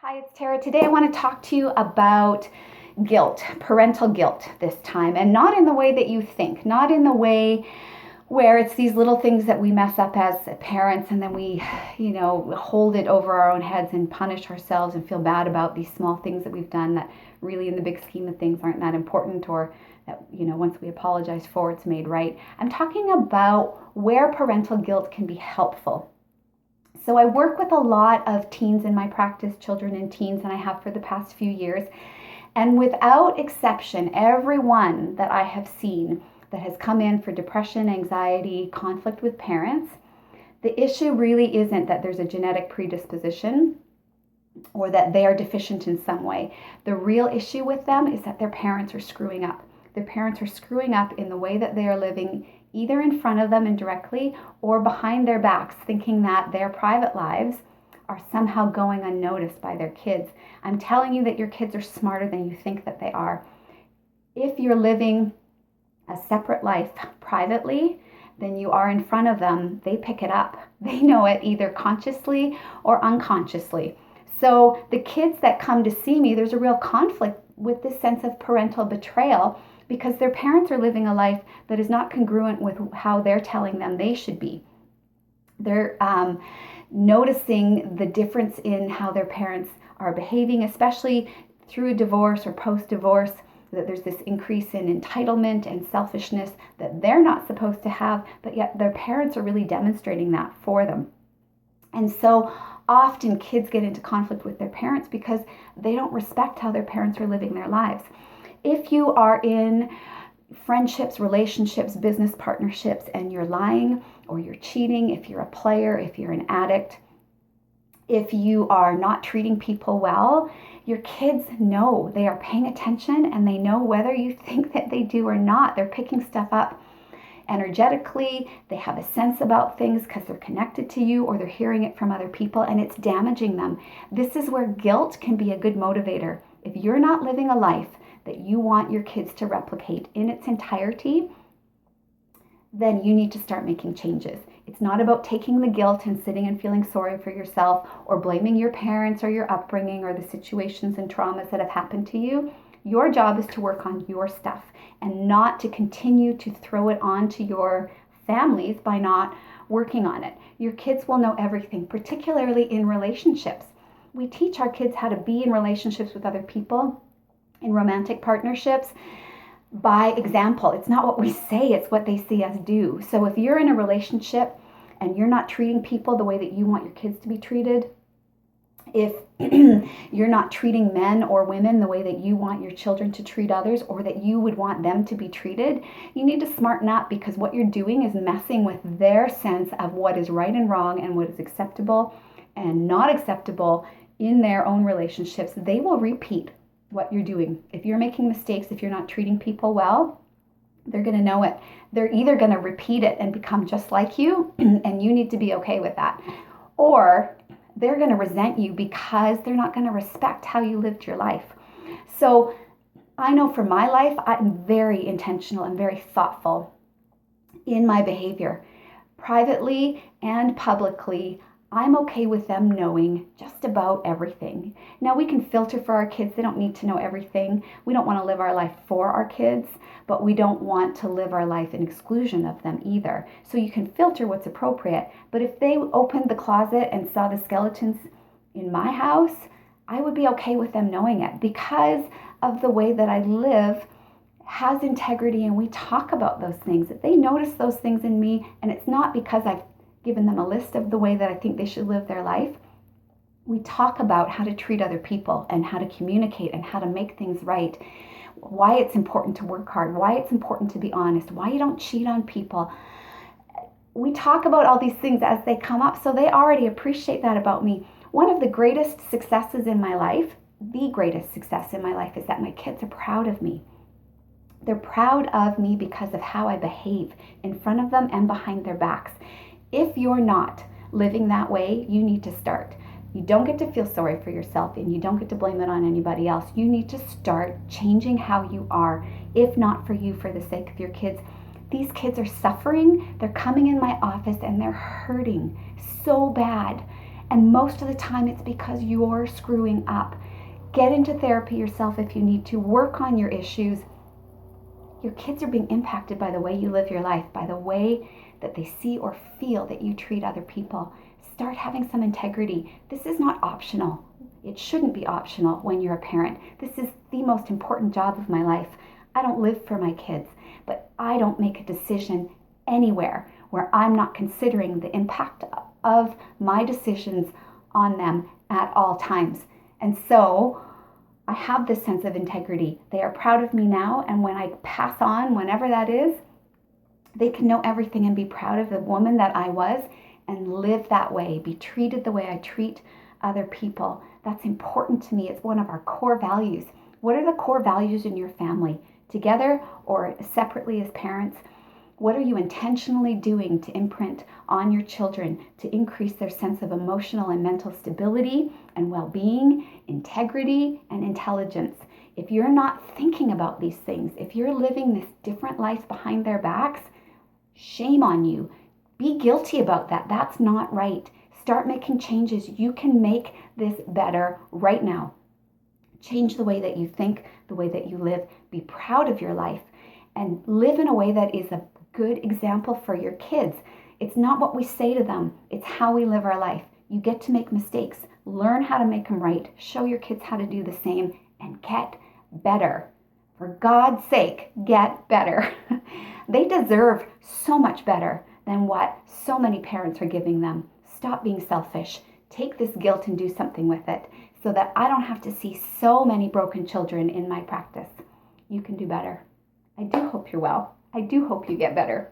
Hi, it's Tara. Today I want to talk to you about guilt, parental guilt this time, and not in the way that you think, not in the way where it's these little things that we mess up as parents and then we, hold it over our own heads and punish ourselves and feel bad about these small things that we've done that really in the big scheme of things aren't that important, or that, once we apologize for, it's made right. I'm talking about where parental guilt can be helpful. So I work with a lot of teens in my practice, children and teens, and I have for the past few years. And without exception, everyone that I have seen that has come in for depression, anxiety, conflict with parents, the issue really isn't that there's a genetic predisposition or that they are deficient in some way. The real issue with them is that their parents are screwing up. Their parents are screwing up in the way that they are living, either in front of them indirectly or behind their backs, thinking that their private lives are somehow going unnoticed by their kids. I'm telling you that your kids are smarter than you think that they are. If you're living a separate life privately than you are in front of them, they pick it up. They know it either consciously or unconsciously. So the kids that come to see me, there's a real conflict with this sense of parental betrayal because their parents are living a life that is not congruent with how they're telling them they should be. They're noticing the difference in how their parents are behaving, especially through divorce or post-divorce, that there's this increase in entitlement and selfishness that they're not supposed to have, but yet their parents are really demonstrating that for them. And so often kids get into conflict with their parents because they don't respect how their parents are living their lives. If you are in friendships, relationships, business partnerships, and you're lying or you're cheating, if you're a player, if you're an addict, if you are not treating people well, your kids know, they are paying attention, and they know whether you think that they do or not. They're picking stuff up energetically. They have a sense about things because they're connected to you or they're hearing it from other people, and it's damaging them. This is where guilt can be a good motivator. If you're not living a life that you want your kids to replicate in its entirety, then you need to start making changes. It's not about taking the guilt and sitting and feeling sorry for yourself or blaming your parents or your upbringing or the situations and traumas that have happened to you. Your job is to work on your stuff and not to continue to throw it onto your families by not working on it. Your kids will know everything, particularly in relationships. We teach our kids how to be in relationships with other people, in romantic partnerships, by example. It's not what we say, it's what they see us do. So if you're in a relationship and you're not treating people the way that you want your kids to be treated, if you're not treating men or women the way that you want your children to treat others or that you would want them to be treated, you need to smarten up, because what you're doing is messing with their sense of what is right and wrong and what is acceptable and not acceptable in their own relationships. They will repeat what you're doing. If you're making mistakes, if you're not treating people well, they're going to know it. They're either going to repeat it and become just like you, and you need to be okay with that, or they're going to resent you because they're not going to respect how you lived your life. So I know for my life, I'm very intentional and very thoughtful in my behavior. Privately and publicly, I'm okay with them knowing just about everything. Now, we can filter for our kids. They don't need to know everything. We don't want to live our life for our kids, but we don't want to live our life in exclusion of them either. So you can filter what's appropriate. But if they opened the closet and saw the skeletons in my house, I would be okay with them knowing it, because of the way that I live has integrity, and we talk about those things, that they notice those things in me, and it's not because I've given them a list of the way that I think they should live their life. We talk about how to treat other people and how to communicate and how to make things right, why it's important to work hard, why it's important to be honest, why you don't cheat on people. We talk about all these things as they come up, so they already appreciate that about me. One of the greatest successes in my life, the greatest success in my life, is that my kids are proud of me. They're proud of me because of how I behave in front of them and behind their backs. If you're not living that way, you need to start. You don't get to feel sorry for yourself, and you don't get to blame it on anybody else. You need to start changing how you are, if not for you, for the sake of your kids. These kids are suffering. They're coming in my office and they're hurting so bad. And most of the time it's because you're screwing up. Get into therapy yourself if you need to. Work on your issues. Your kids are being impacted by the way you live your life, by the way that they see or feel that you treat other people. Start having some integrity. This is not optional. It shouldn't be optional when you're a parent. This is the most important job of my life. I don't live for my kids, but I don't make a decision anywhere where I'm not considering the impact of my decisions on them at all times. And so I have this sense of integrity. They are proud of me now, and when I pass on, whenever that is, they can know everything and be proud of the woman that I was and live that way, be treated the way I treat other people. That's important to me. It's one of our core values. What are the core values in your family, together or separately as parents? What are you intentionally doing to imprint on your children to increase their sense of emotional and mental stability and well-being, integrity, and intelligence? If you're not thinking about these things, if you're living this different life behind their backs, shame on you. Be guilty about that. That's not right. Start making changes. You can make this better right now. Change the way that you think, the way that you live. Be proud of your life and live in a way that is a good example for your kids. It's not what we say to them, it's how we live our life. You get to make mistakes, learn how to make them right, show your kids how to do the same, and get better. For God's sake, get better. They deserve so much better than what so many parents are giving them. Stop being selfish. Take this guilt and do something with it so that I don't have to see so many broken children in my practice. You can do better. I do hope you're well. I do hope you get better.